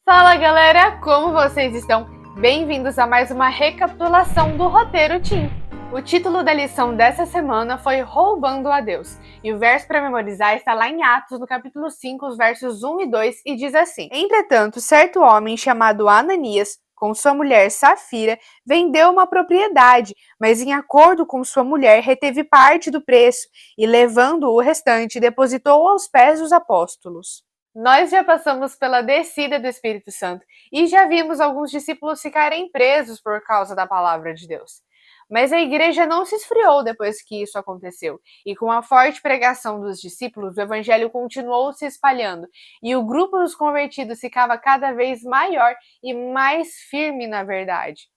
Fala galera, como vocês estão? Bem-vindos a mais uma recapitulação do Roteiro Team. O título da lição dessa semana foi Roubando a Deus, e o verso para memorizar está lá em Atos, no capítulo 5, os versos 1 e 2, e diz assim: Entretanto, certo homem chamado Ananias, com sua mulher Safira, vendeu uma propriedade, mas em acordo com sua mulher reteve parte do preço e, levando o restante, depositou aos pés dos apóstolos. Nós já passamos pela descida do Espírito Santo e já vimos alguns discípulos ficarem presos por causa da palavra de Deus. Mas a igreja não se esfriou depois que isso aconteceu, e com a forte pregação dos discípulos, o evangelho continuou se espalhando, e o grupo dos convertidos ficava cada vez maior e mais firme na verdade.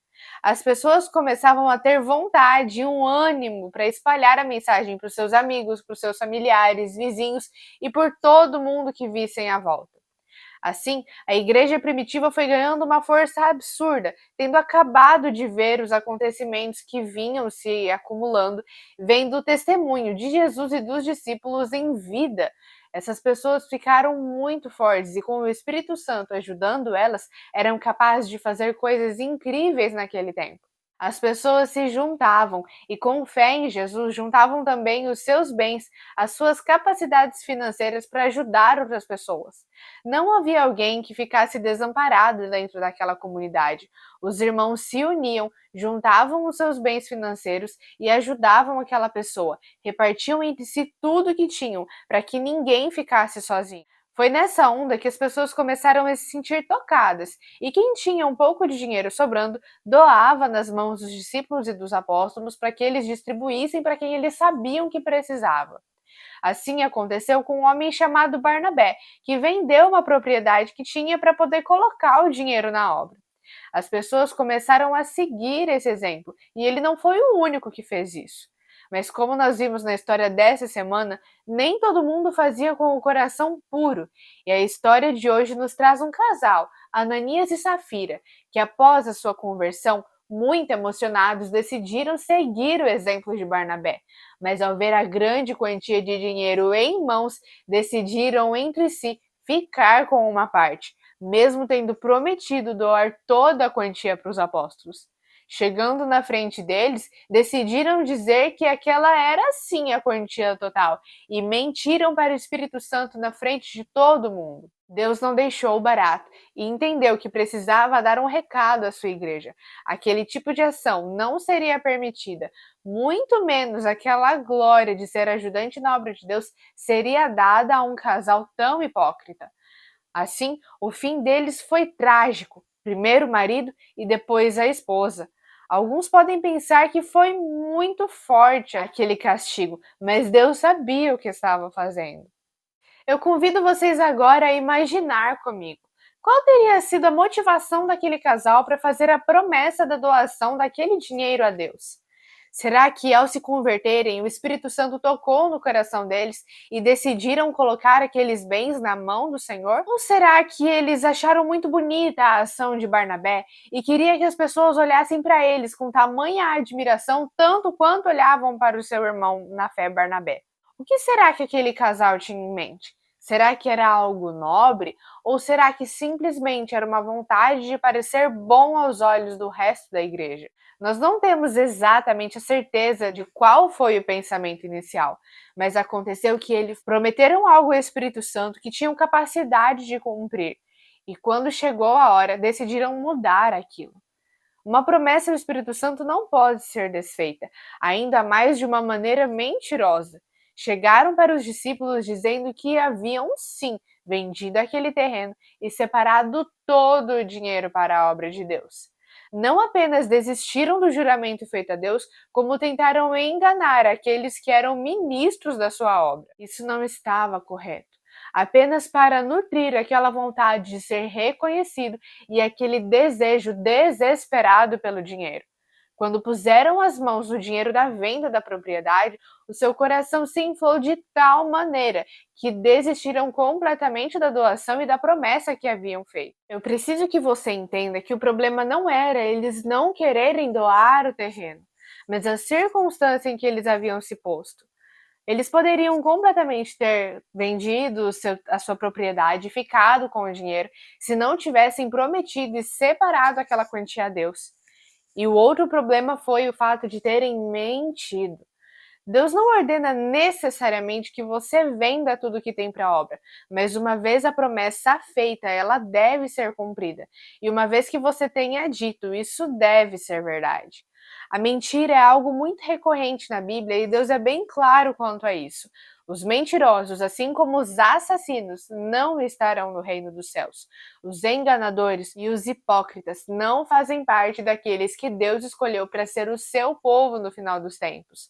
As pessoas começavam a ter vontade e um ânimo para espalhar a mensagem para os seus amigos, para os seus familiares, vizinhos e por todo mundo que vissem à volta. Assim, a igreja primitiva foi ganhando uma força absurda, tendo acabado de ver os acontecimentos que vinham se acumulando, vendo o testemunho de Jesus e dos discípulos em vida. Essas pessoas ficaram muito fortes e, com o Espírito Santo ajudando elas, eram capazes de fazer coisas incríveis naquele tempo. As pessoas se juntavam e, com fé em Jesus, juntavam também os seus bens, as suas capacidades financeiras para ajudar outras pessoas. Não havia alguém que ficasse desamparado dentro daquela comunidade. Os irmãos se uniam, juntavam os seus bens financeiros e ajudavam aquela pessoa, repartiam entre si tudo que tinham, para que ninguém ficasse sozinho. Foi nessa onda que as pessoas começaram a se sentir tocadas, e quem tinha um pouco de dinheiro sobrando doava nas mãos dos discípulos e dos apóstolos para que eles distribuíssem para quem eles sabiam que precisava. Assim aconteceu com um homem chamado Barnabé, que vendeu uma propriedade que tinha para poder colocar o dinheiro na obra. As pessoas começaram a seguir esse exemplo, e ele não foi o único que fez isso. Mas como nós vimos na história dessa semana, nem todo mundo fazia com o coração puro. E a história de hoje nos traz um casal, Ananias e Safira, que após a sua conversão, muito emocionados, decidiram seguir o exemplo de Barnabé. Mas ao ver a grande quantia de dinheiro em mãos, decidiram entre si ficar com uma parte, mesmo tendo prometido doar toda a quantia para os apóstolos. Chegando na frente deles, decidiram dizer que aquela era sim a quantia total e mentiram para o Espírito Santo na frente de todo mundo. Deus não deixou barato e entendeu que precisava dar um recado à sua igreja. Aquele tipo de ação não seria permitida, muito menos aquela glória de ser ajudante na obra de Deus seria dada a um casal tão hipócrita. Assim, o fim deles foi trágico, primeiro o marido e depois a esposa. Alguns podem pensar que foi muito forte aquele castigo, mas Deus sabia o que estava fazendo. Eu convido vocês agora a imaginar comigo. Qual teria sido a motivação daquele casal para fazer a promessa da doação daquele dinheiro a Deus? Será que, ao se converterem, o Espírito Santo tocou no coração deles e decidiram colocar aqueles bens na mão do Senhor? Ou será que eles acharam muito bonita a ação de Barnabé e queria que as pessoas olhassem para eles com tamanha admiração, tanto quanto olhavam para o seu irmão na fé Barnabé? O que será que aquele casal tinha em mente? Será que era algo nobre? Ou será que simplesmente era uma vontade de parecer bom aos olhos do resto da igreja? Nós não temos exatamente a certeza de qual foi o pensamento inicial, mas aconteceu que eles prometeram algo ao Espírito Santo que tinham capacidade de cumprir, e quando chegou a hora, decidiram mudar aquilo. Uma promessa do Espírito Santo não pode ser desfeita, ainda mais de uma maneira mentirosa. Chegaram para os discípulos dizendo que haviam sim vendido aquele terreno e separado todo o dinheiro para a obra de Deus. Não apenas desistiram do juramento feito a Deus, como tentaram enganar aqueles que eram ministros da sua obra. Isso não estava correto. Apenas para nutrir aquela vontade de ser reconhecido e aquele desejo desesperado pelo dinheiro. Quando puseram as mãos no dinheiro da venda da propriedade, o seu coração se inflou de tal maneira que desistiram completamente da doação e da promessa que haviam feito. Eu preciso que você entenda que o problema não era eles não quererem doar o terreno, mas a circunstância em que eles haviam se posto. Eles poderiam completamente ter vendido a sua propriedade, ficado com o dinheiro, se não tivessem prometido e separado aquela quantia a Deus. E o outro problema foi o fato de terem mentido. Deus não ordena necessariamente que você venda tudo que tem para a obra, mas uma vez a promessa feita, ela deve ser cumprida. E uma vez que você tenha dito, isso deve ser verdade. A mentira é algo muito recorrente na Bíblia e Deus é bem claro quanto a isso. Os mentirosos, assim como os assassinos, não estarão no reino dos céus. Os enganadores e os hipócritas não fazem parte daqueles que Deus escolheu para ser o seu povo no final dos tempos.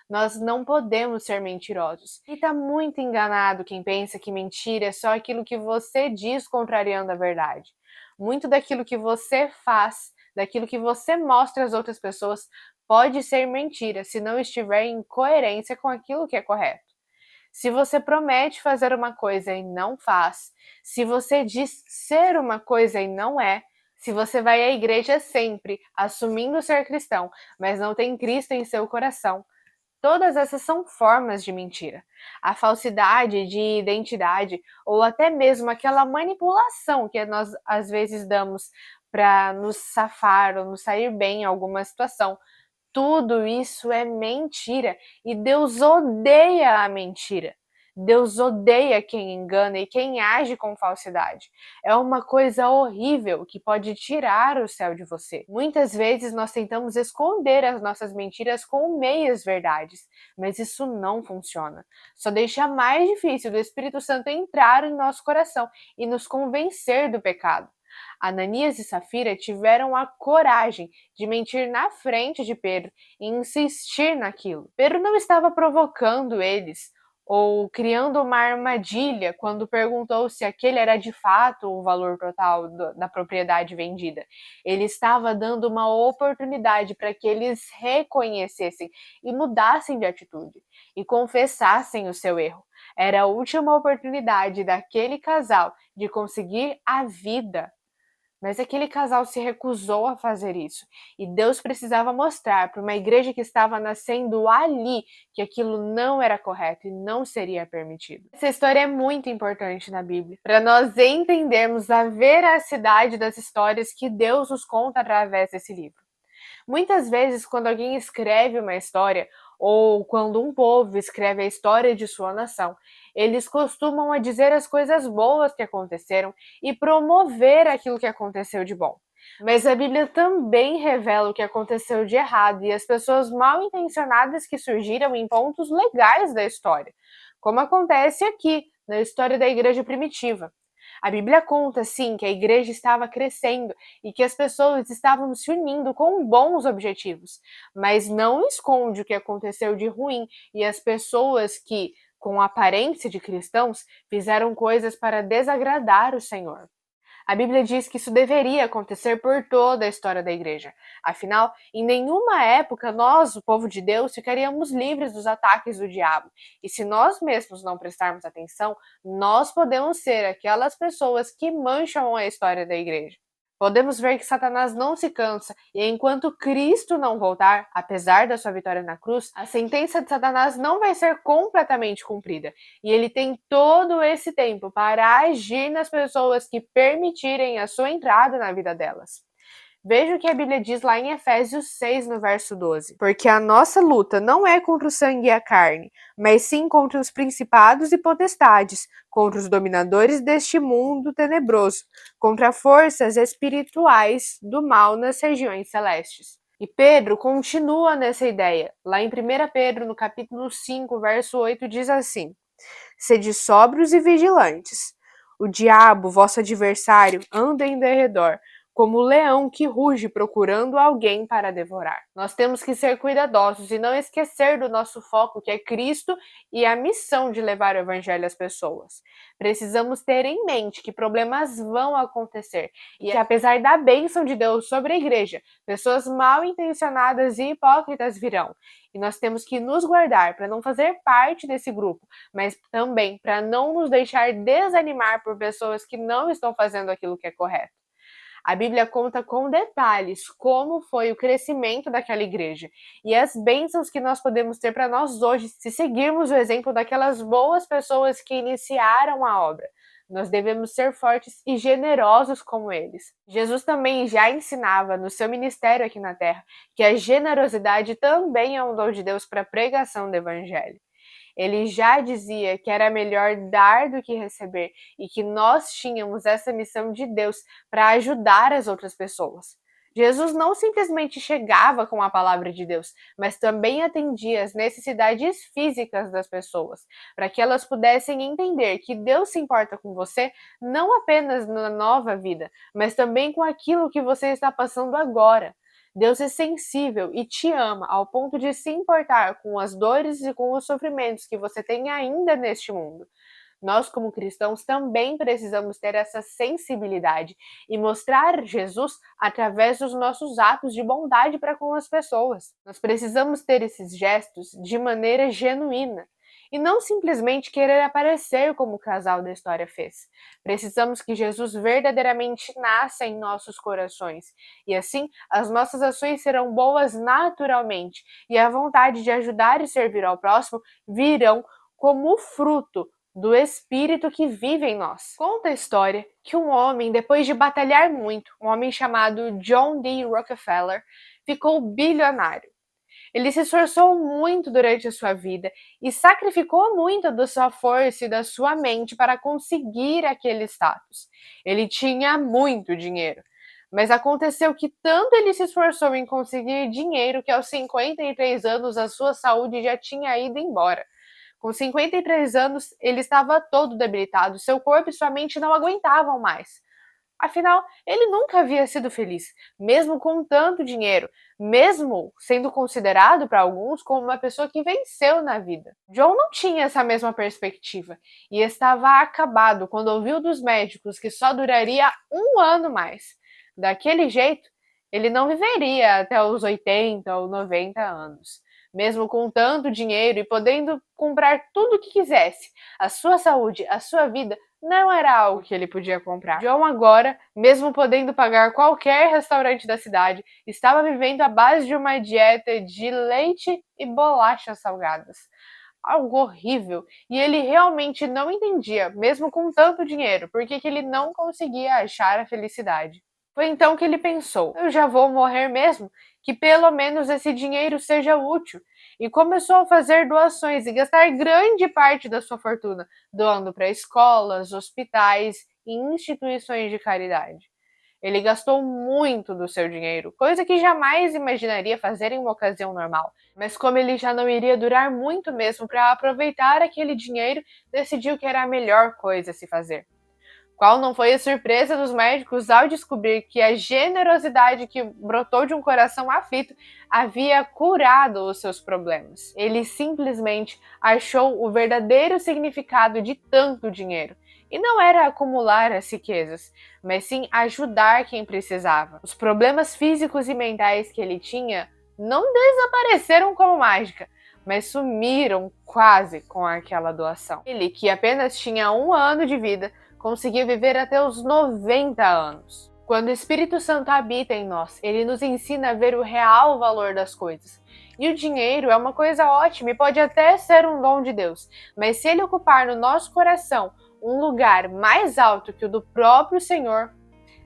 Nós não podemos ser mentirosos. E tá muito enganado quem pensa que mentira é só aquilo que você diz contrariando a verdade. Muito daquilo que você faz, daquilo que você mostra às outras pessoas, pode ser mentira se não estiver em coerência com aquilo que é correto. Se você promete fazer uma coisa e não faz, se você diz ser uma coisa e não é, se você vai à igreja sempre, assumindo ser cristão, mas não tem Cristo em seu coração, todas essas são formas de mentira. A falsidade de identidade ou até mesmo aquela manipulação que nós às vezes damos para nos safar ou nos sair bem em alguma situação. Tudo isso é mentira e Deus odeia a mentira. Deus odeia quem engana e quem age com falsidade. É uma coisa horrível que pode tirar o céu de você. Muitas vezes nós tentamos esconder as nossas mentiras com meias verdades, mas isso não funciona. Só deixa mais difícil do Espírito Santo entrar em nosso coração e nos convencer do pecado. Ananias e Safira tiveram a coragem de mentir na frente de Pedro e insistir naquilo. Pedro não estava provocando eles ou criando uma armadilha quando perguntou se aquele era de fato o valor total da propriedade vendida. Ele estava dando uma oportunidade para que eles reconhecessem e mudassem de atitude e confessassem o seu erro. Era a última oportunidade daquele casal de conseguir a vida. Mas aquele casal se recusou a fazer isso. E Deus precisava mostrar para uma igreja que estava nascendo ali que aquilo não era correto e não seria permitido. Essa história é muito importante na Bíblia, para nós entendermos a veracidade das histórias que Deus nos conta através desse livro. Muitas vezes, quando alguém escreve uma história, ou quando um povo escreve a história de sua nação, eles costumam a dizer as coisas boas que aconteceram e promover aquilo que aconteceu de bom. Mas a Bíblia também revela o que aconteceu de errado e as pessoas mal intencionadas que surgiram em pontos legais da história, como acontece aqui na história da igreja primitiva. A Bíblia conta, sim, que a igreja estava crescendo e que as pessoas estavam se unindo com bons objetivos, mas não esconde o que aconteceu de ruim e as pessoas que, com aparência de cristãos, fizeram coisas para desagradar o Senhor. A Bíblia diz que isso deveria acontecer por toda a história da igreja. Afinal, em nenhuma época nós, o povo de Deus, ficaríamos livres dos ataques do diabo. E se nós mesmos não prestarmos atenção, nós podemos ser aquelas pessoas que mancham a história da igreja. Podemos ver que Satanás não se cansa, e enquanto Cristo não voltar, apesar da sua vitória na cruz, a sentença de Satanás não vai ser completamente cumprida. E ele tem todo esse tempo para agir nas pessoas que permitirem a sua entrada na vida delas. Veja o que a Bíblia diz lá em Efésios 6, no verso 12. Porque a nossa luta não é contra o sangue e a carne, mas sim contra os principados e potestades, contra os dominadores deste mundo tenebroso, contra forças espirituais do mal nas regiões celestes. E Pedro continua nessa ideia. Lá em 1 Pedro, no capítulo 5, verso 8, diz assim: Sede sóbrios e vigilantes. O diabo, vosso adversário, anda em derredor, como o leão que ruge procurando alguém para devorar. Nós temos que ser cuidadosos e não esquecer do nosso foco, que é Cristo e a missão de levar o evangelho às pessoas. Precisamos ter em mente que problemas vão acontecer e que, apesar da bênção de Deus sobre a igreja, pessoas mal intencionadas e hipócritas virão. E nós temos que nos guardar para não fazer parte desse grupo, mas também para não nos deixar desanimar por pessoas que não estão fazendo aquilo que é correto. A Bíblia conta com detalhes como foi o crescimento daquela igreja e as bênçãos que nós podemos ter para nós hoje se seguirmos o exemplo daquelas boas pessoas que iniciaram a obra. Nós devemos ser fortes e generosos como eles. Jesus também já ensinava no seu ministério aqui na Terra que a generosidade também é um dom de Deus para a pregação do Evangelho. Ele já dizia que era melhor dar do que receber e que nós tínhamos essa missão de Deus para ajudar as outras pessoas. Jesus não simplesmente chegava com a palavra de Deus, mas também atendia às necessidades físicas das pessoas, para que elas pudessem entender que Deus se importa com você não apenas na nova vida, mas também com aquilo que você está passando agora. Deus é sensível e te ama ao ponto de se importar com as dores e com os sofrimentos que você tem ainda neste mundo. Nós, como cristãos, também precisamos ter essa sensibilidade e mostrar Jesus através dos nossos atos de bondade para com as pessoas. Nós precisamos ter esses gestos de maneira genuína e não simplesmente querer aparecer como o casal da história fez. Precisamos que Jesus verdadeiramente nasça em nossos corações e assim as nossas ações serão boas naturalmente e a vontade de ajudar e servir ao próximo virão como fruto do Espírito que vive em nós. Conta a história que um homem, depois de batalhar muito, um homem chamado John D. Rockefeller, ficou bilionário. Ele se esforçou muito durante a sua vida e sacrificou muito da sua força e da sua mente para conseguir aquele status. Ele tinha muito dinheiro. Mas aconteceu que tanto ele se esforçou em conseguir dinheiro que aos 53 anos a sua saúde já tinha ido embora. Com 53 anos, ele estava todo debilitado, seu corpo e sua mente não aguentavam mais. Afinal, ele nunca havia sido feliz, mesmo com tanto dinheiro, mesmo sendo considerado para alguns como uma pessoa que venceu na vida. John não tinha essa mesma perspectiva e estava acabado quando ouviu dos médicos que só duraria um ano mais. Daquele jeito, ele não viveria até os 80 ou 90 anos. Mesmo com tanto dinheiro e podendo comprar tudo o que quisesse, a sua saúde, a sua vida não era algo que ele podia comprar. John agora, mesmo podendo pagar qualquer restaurante da cidade, estava vivendo à base de uma dieta de leite e bolachas salgadas. Algo horrível, e ele realmente não entendia, mesmo com tanto dinheiro, por que ele não conseguia achar a felicidade. Foi então que ele pensou: eu já vou morrer mesmo, que pelo menos esse dinheiro seja útil. E começou a fazer doações e gastar grande parte da sua fortuna, doando para escolas, hospitais e instituições de caridade. Ele gastou muito do seu dinheiro, coisa que jamais imaginaria fazer em uma ocasião normal. Mas como ele já não iria durar muito mesmo para aproveitar aquele dinheiro, decidiu que era a melhor coisa a se fazer. Qual não foi a surpresa dos médicos ao descobrir que a generosidade que brotou de um coração aflito havia curado os seus problemas. Ele simplesmente achou o verdadeiro significado de tanto dinheiro. E não era acumular as riquezas, mas sim ajudar quem precisava. Os problemas físicos e mentais que ele tinha não desapareceram como mágica, mas sumiram quase com aquela doação. Ele, que apenas tinha um ano de vida, conseguiu viver até os 90 anos. Quando o Espírito Santo habita em nós, ele nos ensina a ver o real valor das coisas. E o dinheiro é uma coisa ótima e pode até ser um dom de Deus, mas se ele ocupar no nosso coração um lugar mais alto que o do próprio Senhor,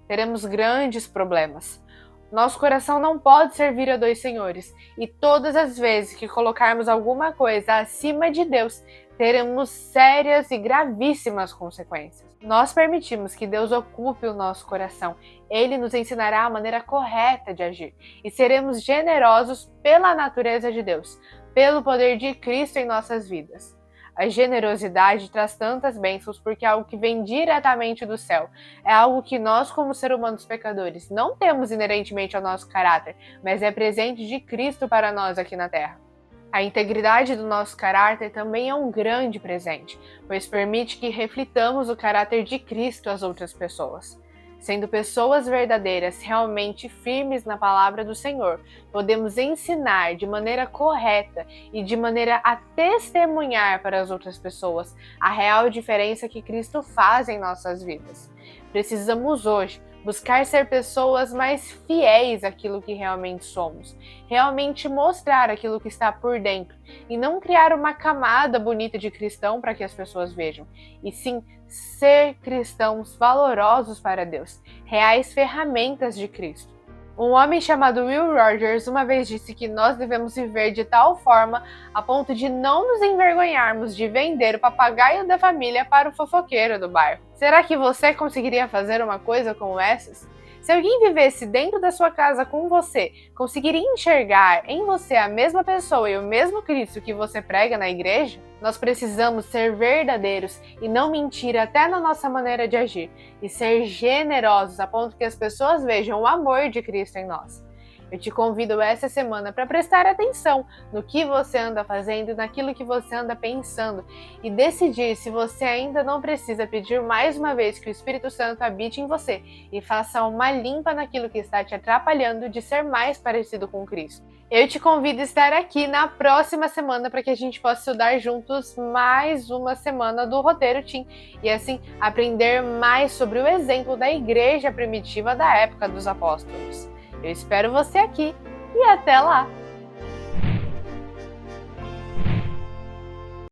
teremos grandes problemas. Nosso coração não pode servir a dois senhores, e todas as vezes que colocarmos alguma coisa acima de Deus, teremos sérias e gravíssimas consequências. Nós permitimos que Deus ocupe o nosso coração. Ele nos ensinará a maneira correta de agir e seremos generosos pela natureza de Deus, pelo poder de Cristo em nossas vidas. A generosidade traz tantas bênçãos porque é algo que vem diretamente do céu. É algo que nós, como seres humanos pecadores, não temos inerentemente ao nosso caráter, mas é presente de Cristo para nós aqui na Terra. A integridade do nosso caráter também é um grande presente, pois permite que reflitamos o caráter de Cristo às outras pessoas. Sendo pessoas verdadeiras, realmente firmes na palavra do Senhor, podemos ensinar de maneira correta e de maneira a testemunhar para as outras pessoas a real diferença que Cristo faz em nossas vidas. Precisamos hoje Buscar ser pessoas mais fiéis àquilo que realmente somos, realmente mostrar aquilo que está por dentro e não criar uma camada bonita de cristão para que as pessoas vejam, e sim ser cristãos valorosos para Deus, reais ferramentas de Cristo. Um homem chamado Will Rogers uma vez disse que nós devemos viver de tal forma a ponto de não nos envergonharmos de vender o papagaio da família para o fofoqueiro do bairro. Será que você conseguiria fazer uma coisa como essas? Se alguém vivesse dentro da sua casa com você, conseguiria enxergar em você a mesma pessoa e o mesmo Cristo que você prega na igreja? Nós precisamos ser verdadeiros e não mentir até na nossa maneira de agir, e ser generosos a ponto que as pessoas vejam o amor de Cristo em nós. Eu te convido essa semana para prestar atenção no que você anda fazendo, naquilo que você anda pensando e decidir se você ainda não precisa pedir mais uma vez que o Espírito Santo habite em você e faça uma limpa naquilo que está te atrapalhando de ser mais parecido com Cristo. Eu te convido a estar aqui na próxima semana para que a gente possa estudar juntos mais uma semana do Roteiro Teen e assim aprender mais sobre o exemplo da igreja primitiva da época dos apóstolos. Eu espero você aqui e até lá!